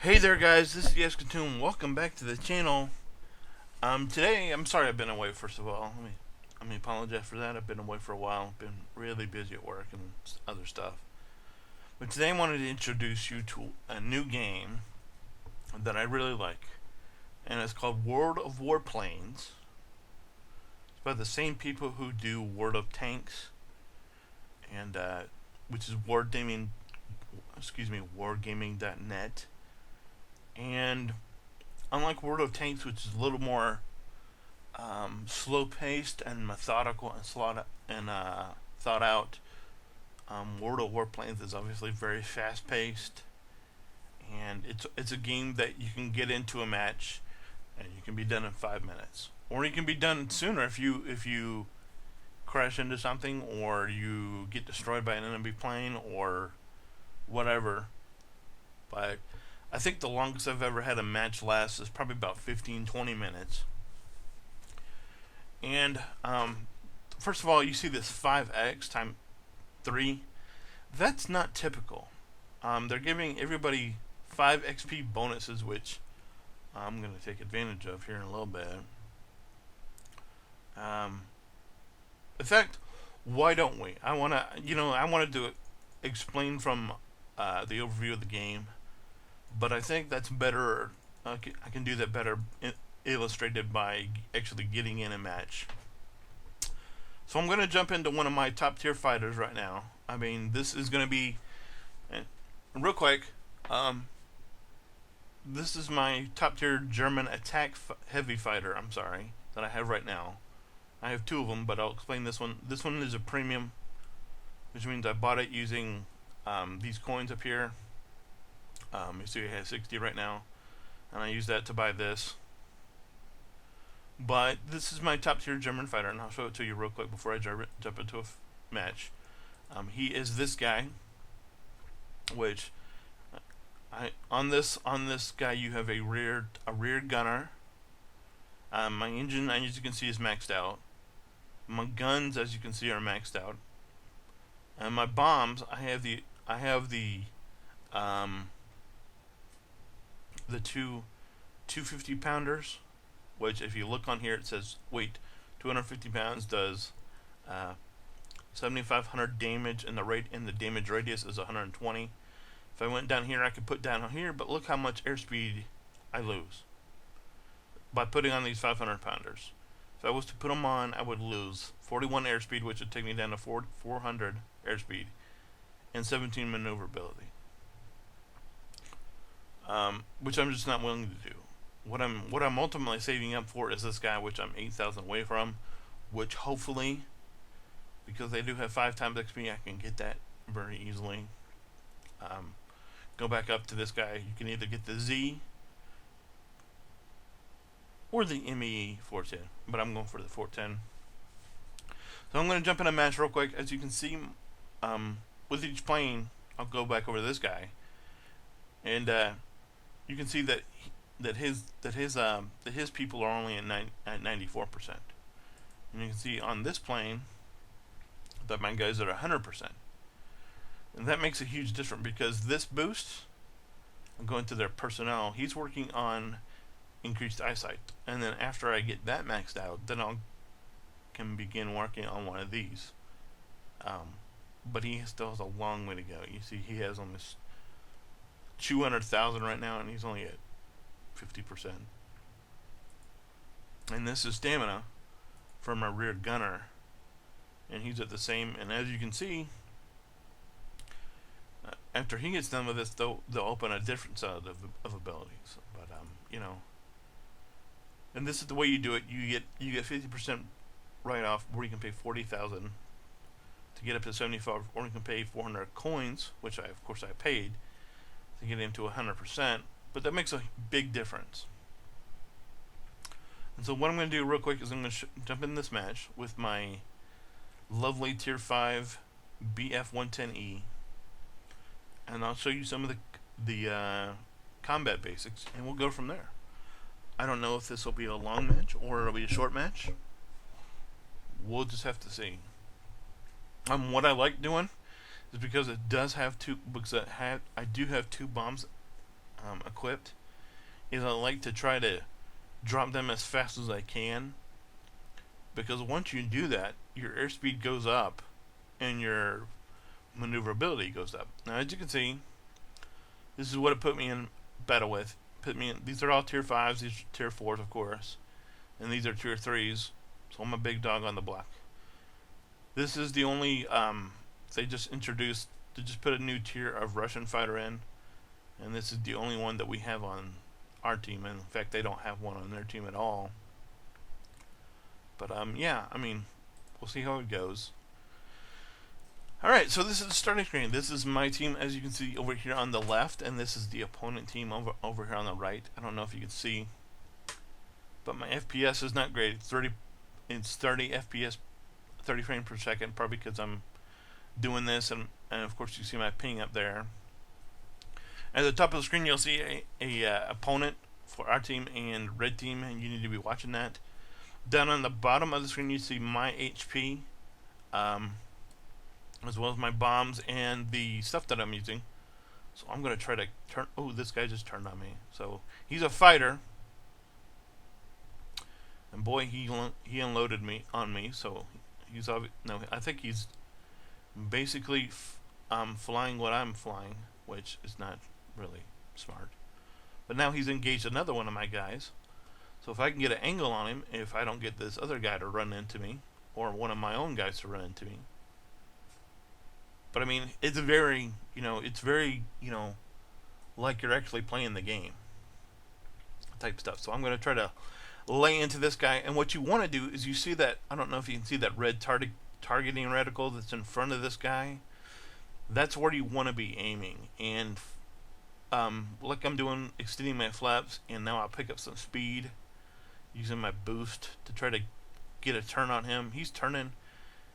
Hey there, guys. This is TheEskatun. Welcome back to the channel. Today, I'm sorry I've been away. First of all, let me apologize for that. I've been away for a while. Been really busy at work and other stuff. But today, I wanted to introduce you to a new game that I really like, and it's called World of Warplanes. It's by the same people who do World of Tanks, and which is wargaming.net. And unlike World of Tanks, which is a little more slow paced and methodical and thought out, World of Warplanes is obviously very fast paced, and it's a game that you can get into a match and you can be done in 5 minutes, or you can be done sooner if you crash into something or you get destroyed by an enemy plane or whatever. But I think the longest I've ever had a match last is probably about 15-20 minutes. And first of all, you see this 5x times 3. That's not typical. They're giving everybody 5 XP bonuses, which I'm going to take advantage of here in a little bit. In fact, why don't we? I wanted to explain from the overview of the game, but I think that's better. I can do that better illustrated by actually getting in a match. So I'm going to jump into one of my top tier fighters right now. I mean, this is going to be real quick. This is my top tier German attack heavy fighter. I'm sorry, that I have right now. I have two of them, but I'll explain this one. This one is a premium, which means I bought it using these coins up here. You see, I have 60 right now, and I use that to buy this. But this is my top tier German fighter, and I'll show it to you real quick before I jump into a match. He is this guy, which on this guy you have a rear gunner. My engine, as you can see, is maxed out. My guns, as you can see, are maxed out. And my bombs, I have the two 250 pounders, which if you look on here it says weight 250 pounds does 7,500 damage, and the damage radius is 120. If I went down here, I could put down here, but look how much airspeed I lose by putting on these 500 pounders. If I was to put them on, I would lose 41 airspeed, which would take me down to 400 airspeed, and 17 maneuverability. Which I'm just not willing to do. What I'm ultimately saving up for is this guy, which I'm 8,000 away from, which hopefully, because they do have 5 times XP, I can get that very easily. Go back up to this guy. You can either get the Z or the ME 410, but I'm going for the 410. So I'm going to jump in a match real quick. As you can see, with each plane, I'll go back over to this guy, and you can see that his people are only at 94%, and you can see on this plane that my guys are at 100%, and that makes a huge difference because this boost, I'm going to their personnel. He's working on increased eyesight, and then after I get that maxed out, then I can begin working on one of these. But he still has a long way to go. You see, he has almost 200,000 right now, and he's only at 50%. And this is stamina from my rear gunner, and he's at the same. And as you can see, after he gets done with this, they'll open a different set of abilities. But and this is the way you do it. You get 50% write off, where you can pay 40,000 to get up to 75, or you can pay 400 coins, which of course I paid to get him to 100%. But that makes a big difference. And so what I'm going to do real quick is I'm going to jump in this match with my lovely tier 5 BF-110E, and I'll show you some of the combat basics, and we'll go from there. I don't know if this will be a long match or it'll be a short match. We'll just have to see. What I like doing is because it does have two, because I do have two bombs equipped is I like to try to drop them as fast as I can, because once you do that, your airspeed goes up and your maneuverability goes up. Now, as you can see, this is what it put me in battle with. Put me in. These are all tier 5s. These are tier 4s, of course, and these are tier 3s. So I'm a big dog on the block. This is the only they just introduced. They just put a new tier of Russian fighter in, and this is the only one that we have on our team. And in fact, they don't have one on their team at all. But yeah, I mean, we'll see how it goes. Alright, so this is the starting screen. This is my team, as you can see over here on the left, and this is the opponent team over here on the right. I don't know if you can see, but my FPS is not great. It's 30 FPS, 30 frames per second, probably because I'm doing this, and of course you see my ping up there. At the top of the screen, you'll see a opponent for our team and red team, and you need to be watching that. Down on the bottom of the screen, you see my HP. As well as my bombs and the stuff that I'm using. So I'm going to try to turn... Oh, this guy just turned on me. So he's a fighter. And boy, he unloaded me on me. So he's... No, I think he's basically flying what I'm flying, which is not really smart. But now he's engaged another one of my guys. So if I can get an angle on him, if I don't get this other guy to run into me, or one of my own guys to run into me. But I mean, it's very, like you're actually playing the game type stuff. So I'm going to try to lay into this guy. And what you want to do is you see that, I don't know if you can see that red targeting reticle that's in front of this guy. That's where you want to be aiming. And like I'm doing, extending my flaps, and now I'll pick up some speed using my boost to try to get a turn on him. He's turning.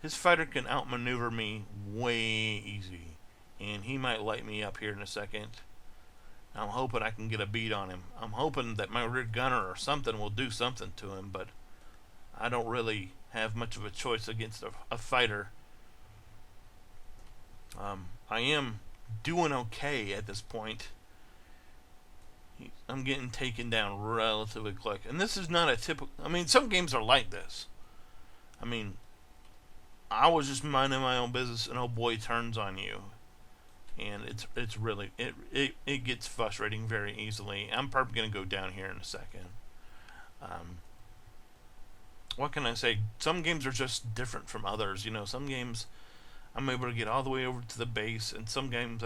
His fighter can outmaneuver me way easy, and he might light me up here in a second. I'm hoping I can get a beat on him. I'm hoping that my rear gunner or something will do something to him, but I don't really have much of a choice against a fighter. I am doing okay at this point. I'm getting taken down relatively quick, and this is not a typical... I mean, some games are like this. I mean, I was just minding my own business, and oh boy, turns on you, and it's really it gets frustrating very easily. I'm probably gonna go down here in a second. What can I say? Some games are just different from others. You know, some games I'm able to get all the way over to the base, and some games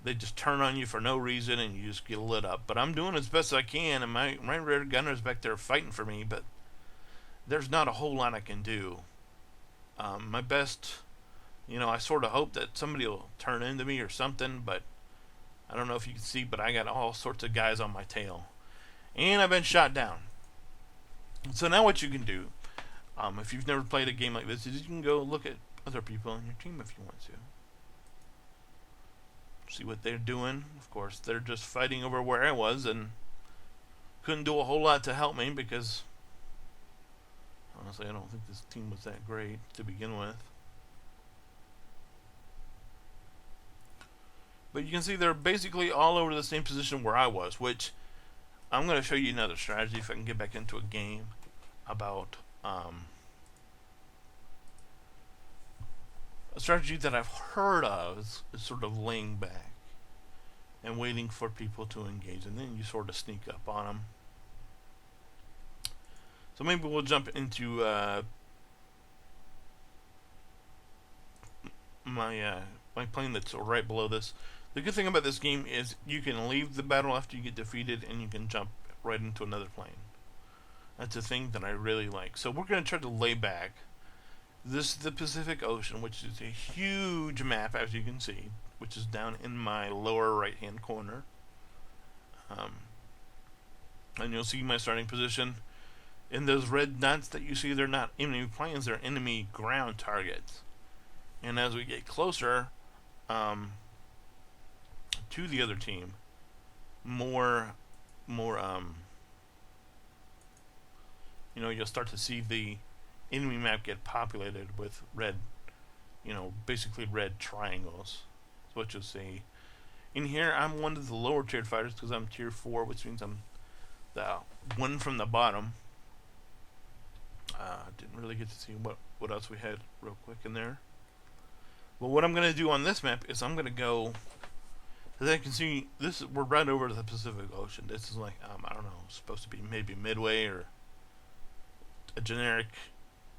they just turn on you for no reason, and you just get lit up. But I'm doing as best as I can, and my rear gunner's back there fighting for me, but there's not a whole lot I can do. My best, I sort of hope that somebody will turn into me or something, but I don't know if you can see, but I got all sorts of guys on my tail. And I've been shot down. So now what you can do, if you've never played a game like this, is you can go look at other people on your team if you want to. See what they're doing. Of course, they're just fighting over where I was, and couldn't do a whole lot to help me because... honestly, I don't think this team was that great to begin with. But you can see they're basically all over the same position where I was, which I'm going to show you another strategy if I can get back into a game about a strategy that I've heard of is sort of laying back and waiting for people to engage, and then you sort of sneak up on them. So maybe we'll jump into my plane that's right below this. The good thing about this game is you can leave the battle after you get defeated, and you can jump right into another plane. That's a thing that I really like. So we're going to try to lay back. This is the Pacific Ocean, which is a huge map, as you can see, which is down in my lower right-hand corner. And you'll see my starting position. In those red dots that you see, they're not enemy planes, they're enemy ground targets. And as we get closer to the other team, you'll start to see the enemy map get populated with red, basically red triangles. So what you'll see. In here, I'm one of the lower tiered fighters because I'm tier 4, which means I'm the one from the bottom. Didn't really get to see what else we had real quick in there. Well, what I'm going to do on this map is I'm going to go, as I can see, we're right over the Pacific Ocean. This is like, I don't know, supposed to be maybe Midway or a generic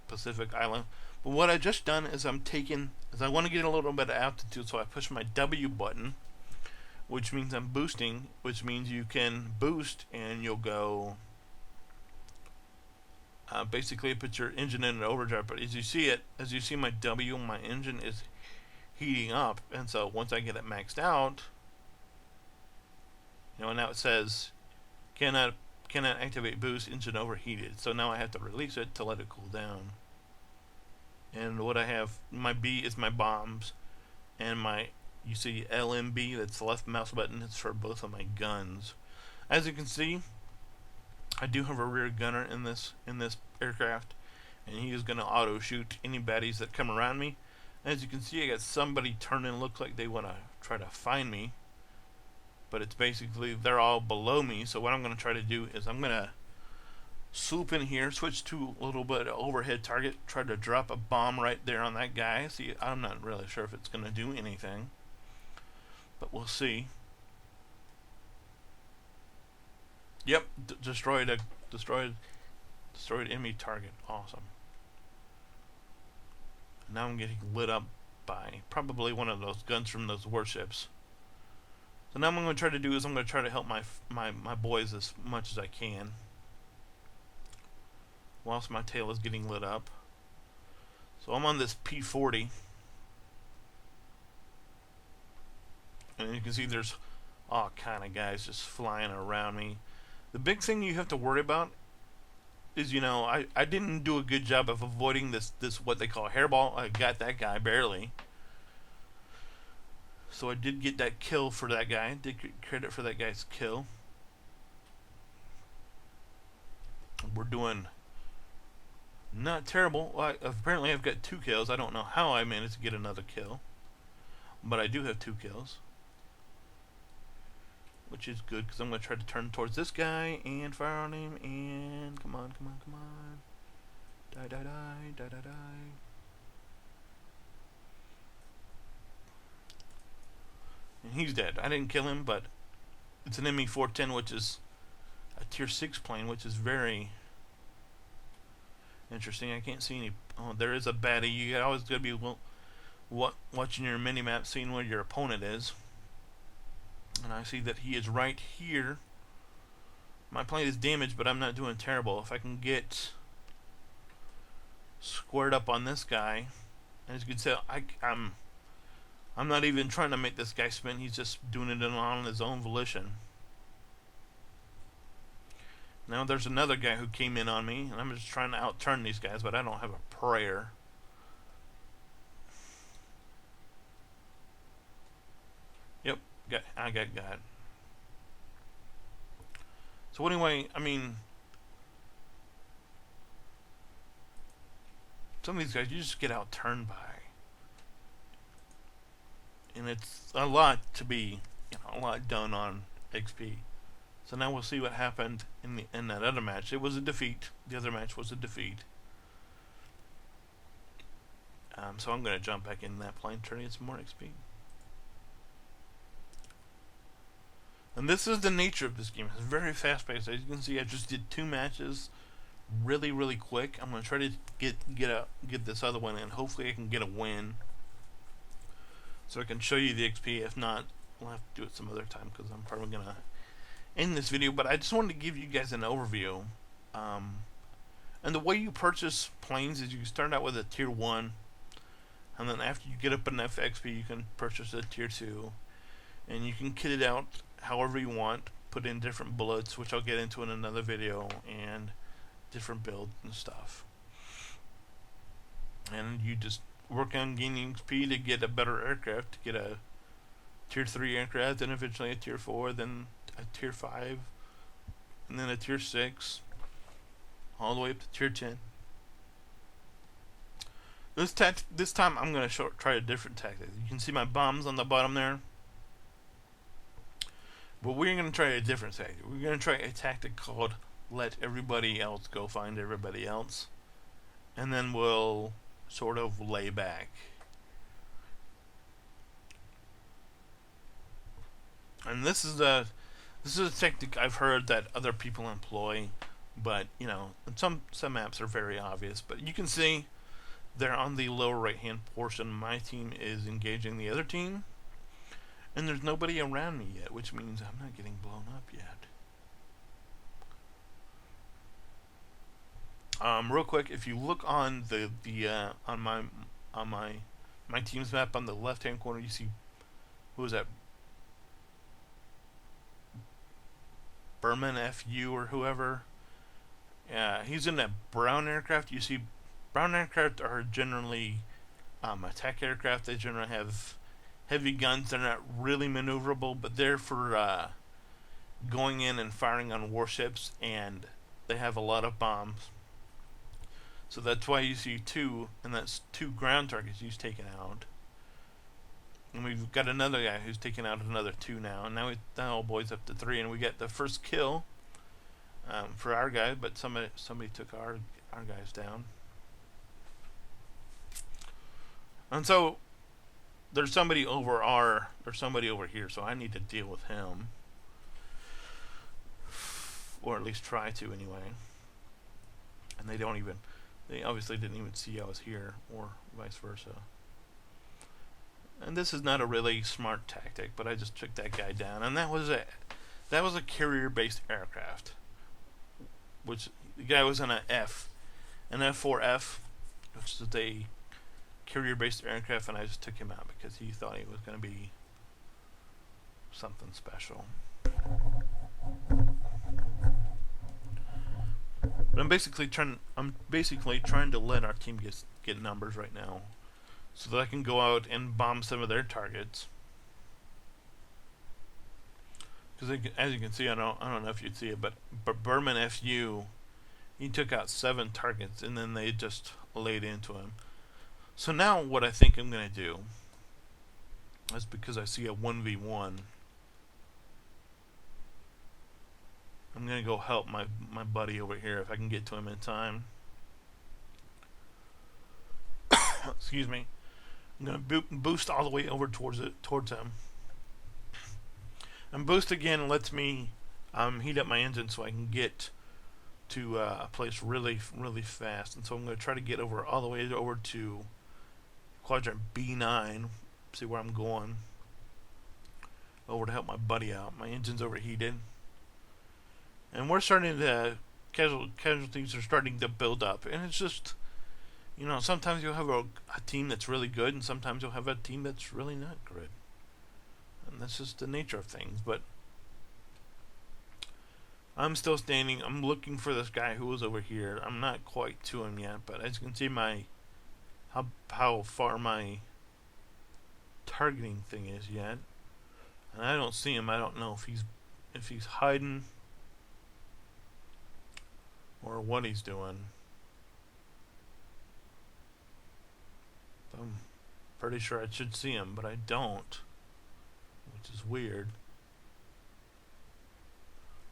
Pacific island. But what I just done is I want to get a little bit of altitude, so I push my W button, which means I'm boosting, which means you can boost and you'll go, basically put your engine in an overdrive. But as you see my W, my engine is heating up, and so once I get it maxed out, now it says cannot activate boost, engine overheated. So now I have to release it to let it cool down. And what I have, my B is my bombs, and you see LMB, that's the left mouse button, it's for both of my guns. As you can see, I do have a rear gunner in this aircraft, and he is going to auto shoot any baddies that come around me. As you can see, I got somebody turning, look like they want to try to find me, but it's basically they're all below me. So what I'm going to try to do is I'm going to swoop in here, switch to a little bit of overhead target, try to drop a bomb right there on that guy. See, I'm not really sure if it's going to do anything, but we'll see. Yep, destroyed enemy target. Awesome. Now I'm getting lit up by probably one of those guns from those warships. So now what I'm going to try to do is I'm going to try to help my boys as much as I can, whilst my tail is getting lit up. So I'm on this P-40, and you can see there's all kind of guys just flying around me. The big thing you have to worry about is, I didn't do a good job of avoiding this what they call hairball. I got that guy barely. So I did get that kill for that guy. I did get credit for that guy's kill. We're doing not terrible. Well, apparently I've got 2 kills. I don't know how I managed to get another kill, but I do have 2 kills, which is good because I'm going to try to turn towards this guy and fire on him. And come on. Die. And he's dead. I didn't kill him, but it's an ME-410, which is a tier 6 plane, which is very interesting. I can't see any. Oh, there is a baddie. You always got to be watching your mini-map, seeing where your opponent is. And I see that he is right here. My plane is damaged, but I'm not doing terrible. If I can get squared up on this guy, as you can tell, I'm not even trying to make this guy spin. He's just doing it on his own volition. Now there's another guy who came in on me, and I'm just trying to outturn these guys, but I don't have a prayer. Yep, I got. So anyway, some of these guys you just get outturned by. And it's a lot to be, a lot done on XP. So now we'll see what happened in that other match. It was a defeat. The other match was a defeat. So I'm going to jump back in that plane, try to get some more XP. And this is the nature of this game. It's very fast-paced. As you can see, I just did 2 matches really, really quick. I'm going to try to get this other one in. Hopefully I can get a win, so I can show you the XP. If not, we'll have to do it some other time because I'm probably going to end this video. But I just wanted to give you guys an overview. And the way you purchase planes is you start out with a tier 1, and then after you get up enough XP, you can purchase a tier 2. And you can kit it out however you want, put in different bullets, which I'll get into in another video, and different builds and stuff. And you just work on gaining XP to get a better aircraft, to get a tier 3 aircraft, then eventually a tier 4, then a tier 5, and then a tier 6, all the way up to tier 10. This time I'm going to try a different tactic. You can see my bombs on the bottom there. But we're going to try a different tactic. We're going to try a tactic called let everybody else go find everybody else. And then we'll sort of lay back. And this is a technique I've heard that other people employ, but some maps are very obvious. But you can see there on the lower right hand portion, my team is engaging the other team, and there's nobody around me yet, which means I'm not getting blown up yet. Real quick, if you look on on my team's map on the left hand corner, you see who is that? Berman FU or whoever. Yeah, he's in that brown aircraft. You see, brown aircraft are generally attack aircraft. They generally have heavy guns. They're not really maneuverable, but they're for going in and firing on warships, and they have a lot of bombs. So that's why you see two, and that's two ground targets he's taken out. And we've got another guy who's taken out another two now. And now old boy's up to 3, and we get the first kill for our guy, but somebody took our guys down. And so there's somebody over here, so I need to deal with him. Or at least try to anyway. And they obviously didn't even see I was here, or vice versa. And this is not a really smart tactic, but I just took that guy down, and that was a carrier-based aircraft, which the guy was in an F4F, which is a carrier-based aircraft, and I just took him out because he thought he was going to be something special. But I'm basically trying to let our team get numbers right now, so that I can go out and bomb some of their targets. Because as you can see, I don't know if you'd see it, but Berman FU, he took out 7 targets, and then they just laid into him. So now what I think I'm going to do is, because I see a 1v1, I'm going to go help my buddy over here if I can get to him in time. Excuse me. I'm going to boost all the way over towards him. And boost again lets me heat up my engine so I can get to a place really, really fast. And so I'm going to try to get all the way over to quadrant B9, see where I'm going, over to help my buddy out. My engine's overheated. And we're starting to, casualties are starting to build up. And it's just, sometimes you'll have a team that's really good, and sometimes you'll have a team that's really not good. And that's just the nature of things. But I'm still standing. I'm looking for this guy who was over here. I'm not quite to him yet, but as you can see, how far my targeting thing is yet. And I don't see him. I don't know if he's hiding or what he's doing. I'm pretty sure I should see him, but I don't, which is weird.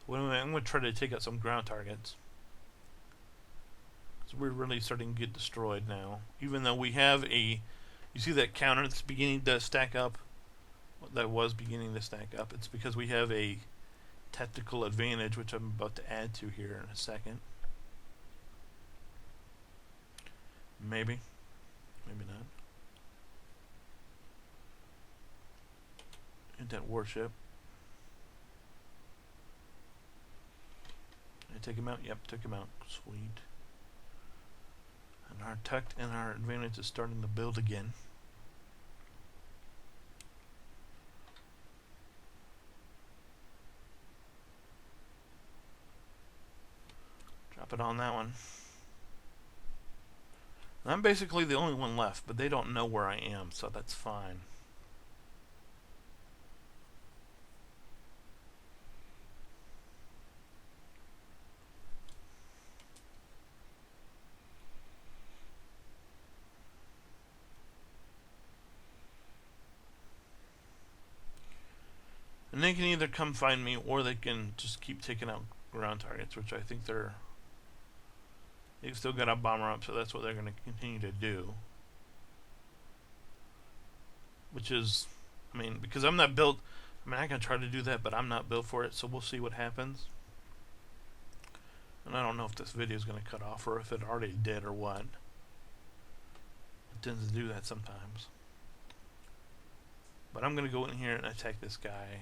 Well, anyway, I'm going to try to take out some ground targets. So we're really starting to get destroyed now. Even though we have you see that counter that's beginning to stack up? That was beginning to stack up. It's because we have a tactical advantage, which I'm about to add to here in a second. Maybe. Maybe not. Hit that warship. Did I take him out? Yep, took him out. Sweet. And our advantage is starting to build again. Drop it on that one. I'm basically the only one left, but they don't know where I am, so that's fine. And they can either come find me, or they can just keep taking out ground targets, which I think they've still got a bomber up, so that's what they're going to continue to do. Which is, I mean, because I'm not built, I mean, I can try to do that, but I'm not built for it, so we'll see what happens. And I don't know if this video is going to cut off, or if it already did, or what. It tends to do that sometimes. But I'm going to go in here and attack this guy.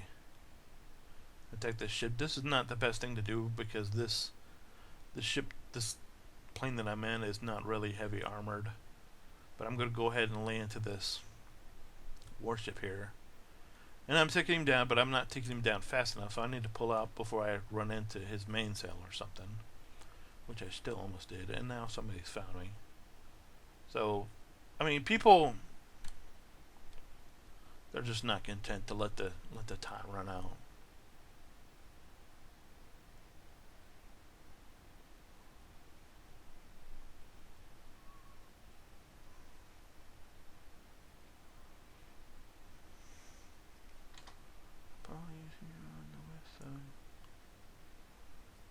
Attack this ship. This is not the best thing to do, because this plane that I'm in is not really heavy armored. But I'm going to go ahead and lay into this warship here. And I'm taking him down, but I'm not taking him down fast enough, so I need to pull out before I run into his mainsail or something. Which I still almost did, and now somebody's found me. So, I mean, people, they're just not content to let the time run out.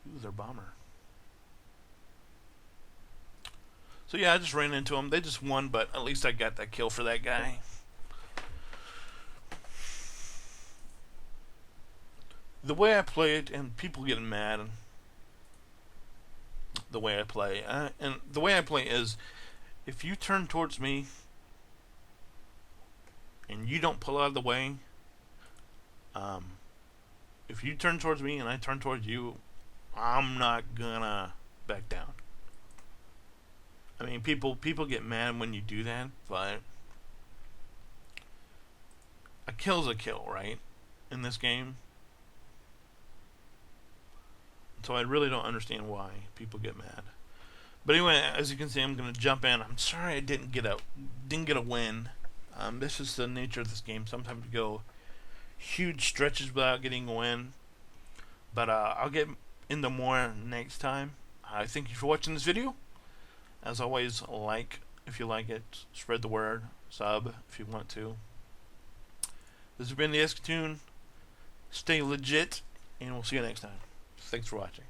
Ooh, their bomber. So yeah, I just ran into them. They just won, but at least I got that kill for that guy. The way I play it, and people getting mad, the way I play, and the way I play is, if you turn towards me and you don't pull out of the way, if you turn towards me and I turn towards you, I'm not gonna back down. I mean, people get mad when you do that, but a kill's a kill, right? In this game. So I really don't understand why people get mad. But anyway, as you can see, I'm gonna jump in. I'm sorry I didn't get a win. This is the nature of this game. Sometimes you go huge stretches without getting a win. But I'll get into more next time. I thank you for watching this video. As always, like if you like it, spread the word, sub if you want to. This has been TheEskatun. Stay legit, and we'll see you next time. Thanks for watching.